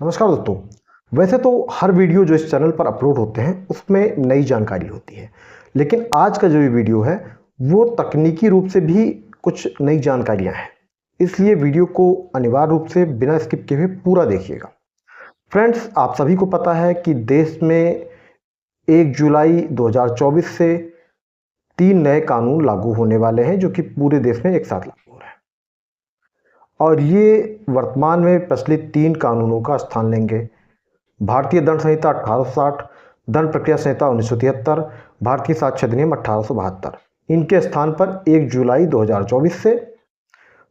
नमस्कार दोस्तों। वैसे तो हर वीडियो जो इस चैनल पर अपलोड होते हैं उसमें नई जानकारी होती है, लेकिन आज का जो ये वीडियो है वो तकनीकी रूप से भी कुछ नई जानकारियां हैं। इसलिए वीडियो को अनिवार्य रूप से बिना स्किप किए हुए पूरा देखिएगा। फ्रेंड्स, आप सभी को पता है कि देश में 1 जुलाई 2024 से 3 नए कानून लागू होने वाले हैं, जो कि पूरे देश में एक साथ लागू हो रहे हैं और ये वर्तमान में प्रचलित 3 कानूनों का स्थान लेंगे। भारतीय दंड संहिता 1860, दंड प्रक्रिया संहिता 1973, भारतीय साक्ष्य अधिनियम 1872। इनके स्थान पर 1 जुलाई 2024 से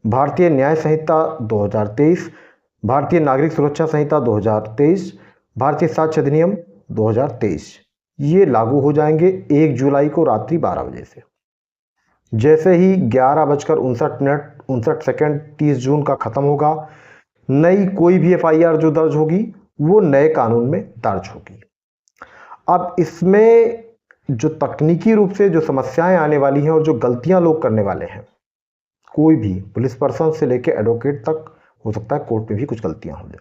भारतीय न्याय संहिता 2023, भारतीय नागरिक सुरक्षा संहिता 2023, भारतीय साक्ष्य अधिनियम 2023 ये लागू हो जाएंगे 1 जुलाई को रात्रि 12 बजे से। जैसे ही 11:59 30 जून का खत्म होगा, नई कोई भी एफआईआर जो दर्ज होगी वो नए कानून में दर्ज होगी। अब इसमें जो तकनीकी रूप से जो समस्याएं आने वाली हैं और जो गलतियां लोग करने वाले हैं, कोई भी पुलिस पर्सन से लेकर एडवोकेट तक, हो सकता है कोर्ट में भी कुछ गलतियां हो जाए।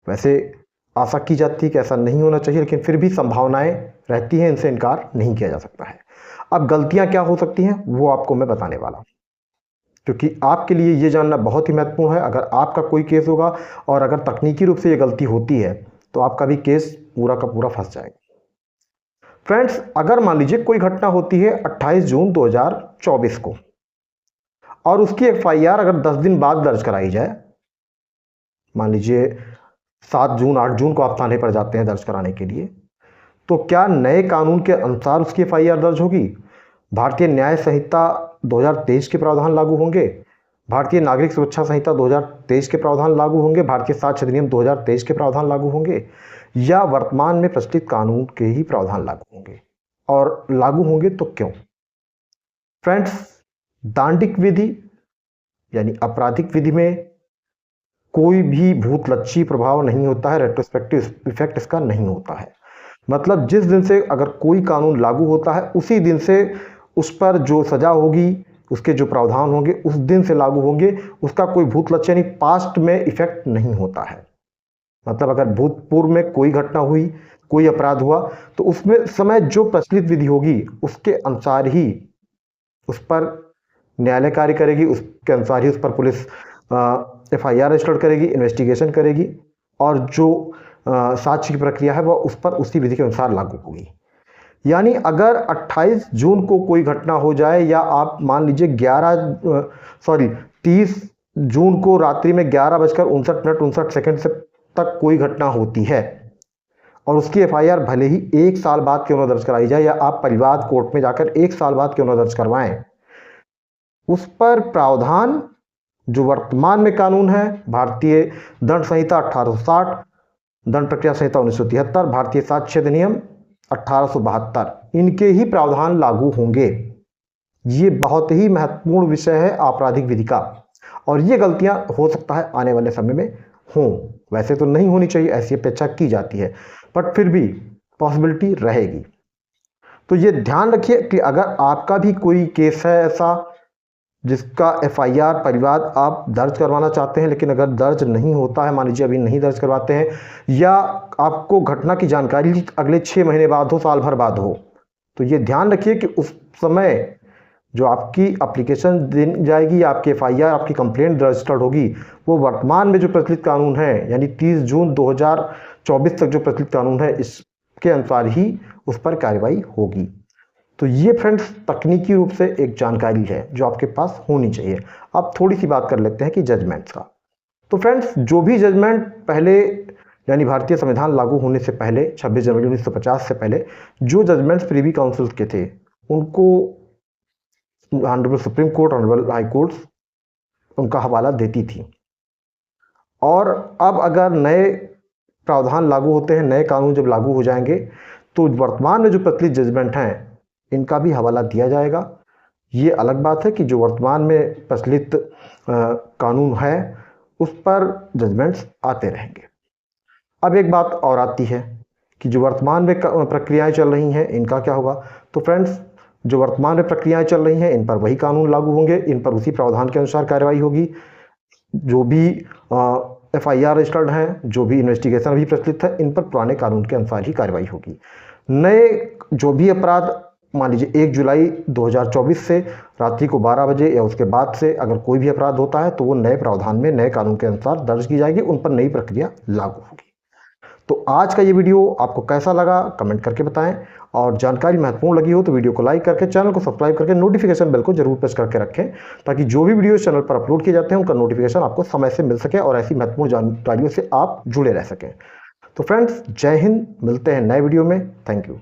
वैसे आशा की जाती है कि ऐसा नहीं होना चाहिए, लेकिन फिर भी संभावनाएं रहती हैं, इनसे इनकार नहीं किया जा सकता है। अब गलतियां क्या हो सकती हैं वो आपको मैं बताने वाला हूं, क्योंकि आपके लिए ये जानना बहुत ही महत्वपूर्ण है। अगर आपका कोई केस होगा और अगर तकनीकी रूप से ये गलती होती है तो आपका भी केस पूरा का पूरा फंस जाएगा। फ्रेंड्स, अगर मान लीजिए कोई घटना होती है 28 जून 2024 को और उसकी एफआईआर अगर 10 दिन बाद दर्ज कराई जाए, मान लीजिए 7 जून 8 जून को आप थाने पर जाते हैं दर्ज कराने के लिए, तो क्या नए कानून के अनुसार उसकी एफआईआर दर्ज होगी? भारतीय न्याय संहिता 2023 के प्रावधान लागू होंगे, भारतीय नागरिक सुरक्षा संहिता 2023 के प्रावधान लागू होंगे, भारतीय साक्ष्य अधिनियम 2023 के प्रावधान लागू होंगे, या वर्तमान में प्रचलित कानून के ही प्रावधान लागू होंगे? और लागू होंगे तो क्यों? फ्रेंड्स, दांडिक विधि यानी आपराधिक विधि में कोई भी भूतलक्षी प्रभाव नहीं होता है, रेट्रोस्पेक्टिव इफेक्ट इसका नहीं होता है। मतलब जिस दिन से अगर कोई कानून लागू होता है उसी दिन से उस पर जो सजा होगी, उसके जो प्रावधान होंगे उस दिन से लागू होंगे। उसका कोई भूतलक्ष्य यानी पास्ट में इफेक्ट नहीं होता है। मतलब अगर भूतपूर्व में कोई घटना हुई, कोई अपराध हुआ, तो उसमें समय जो प्रचलित विधि होगी उसके अनुसार ही उस पर न्यायालय कार्य करेगी, उसके अनुसार ही उस पर पुलिस एफआईआर रजिस्टर करेगी, इन्वेस्टिगेशन करेगी और जो साक्ष्य की प्रक्रिया है वह उस पर उसी विधि के अनुसार लागू होगी। यानी अगर 28 जून को कोई घटना हो जाए, या आप मान लीजिए 30 जून को रात्रि में 11:59 से तक कोई घटना होती है और उसकी एफआईआर भले ही 1 साल बाद क्यों न दर्ज कराई जाए, या आप परिवाद कोर्ट में जाकर 1 साल बाद क्यों न दर्ज करवाएं, उस पर प्रावधान जो वर्तमान में कानून है, भारतीय दंड संहिता 1860, दंड प्रक्रिया संहिता 1973, भारतीय साक्ष्य अधिनियम 1872, इनके ही प्रावधान लागू होंगे। ये बहुत ही महत्वपूर्ण विषय है आपराधिक विधि का, और ये गलतियां हो सकता है आने वाले समय में हों। वैसे तो नहीं होनी चाहिए, ऐसी अपेक्षा की जाती है, बट फिर भी पॉसिबिलिटी रहेगी। तो ये ध्यान रखिए कि अगर आपका भी कोई केस है ऐसा जिसका एफआईआर परिवाद आप दर्ज करवाना चाहते हैं, लेकिन अगर दर्ज नहीं होता है, मान लीजिए अभी नहीं दर्ज करवाते हैं, या आपको घटना की जानकारी अगले 6 महीने बाद हो, साल भर बाद हो, तो ये ध्यान रखिए कि उस समय जो आपकी एप्लीकेशन दी जाएगी या आपकी एफआईआर, आपकी कंप्लेंट रजिस्टर्ड होगी, वो वर्तमान में जो प्रचलित कानून है यानी 30 जून 2024 तक जो प्रचलित कानून है इसके अनुसार ही उस पर कार्रवाई होगी। तो ये फ्रेंड्स तकनीकी रूप से एक जानकारी है जो आपके पास होनी चाहिए। अब थोड़ी सी बात कर लेते हैं कि जजमेंट्स का। तो फ्रेंड्स, जो भी जजमेंट पहले यानी भारतीय संविधान लागू होने से पहले 26 जनवरी 1950 से पहले जो जजमेंट्स प्रीवी काउंसिल के थे, उनको honourable supreme court, honourable high court उनका हवाला देती थी। और अब अगर नए प्रावधान लागू होते हैं, नए कानून जब लागू हो जाएंगे, तो वर्तमान में जो प्रचलित जजमेंट हैं इनका भी हवाला दिया जाएगा। ये अलग बात है कि जो वर्तमान में प्रचलित कानून है उस पर जजमेंट्स आते रहेंगे। अब एक बात और आती है कि जो वर्तमान में प्रक्रियाएं चल रही हैं इनका क्या होगा। तो फ्रेंड्स, जो वर्तमान में प्रक्रियाएं चल रही हैं इन पर वही कानून लागू होंगे, इन पर उसी प्रावधान के अनुसार कार्रवाई होगी। जो भी FIR रजिस्टर्ड हैं, जो भी इन्वेस्टिगेशन अभी प्रचलित है, इन पर पुराने कानून के अनुसार ही कार्रवाई होगी। नए जो भी अपराध मान लीजिए 1 जुलाई 2024 से रात्रि को 12 बजे या उसके बाद से अगर कोई भी अपराध होता है तो वो नए प्रावधान में नए कानून के अनुसार दर्ज की जाएगी, उन पर नई प्रक्रिया लागू होगी। तो आज का ये वीडियो आपको कैसा लगा कमेंट करके बताएं, और जानकारी महत्वपूर्ण लगी हो तो वीडियो को लाइक करके चैनल को सब्सक्राइब करके नोटिफिकेशन बेल को जरूर प्रेस करके रखें, ताकि जो भी वीडियो चैनल पर अपलोड किए जाते हैं उनका नोटिफिकेशन आपको समय से मिल सके और ऐसी महत्वपूर्ण जानकारियों से आप जुड़े रह सकें। तो फ्रेंड्स, जय हिंद, मिलते हैं नए वीडियो में। Thank you.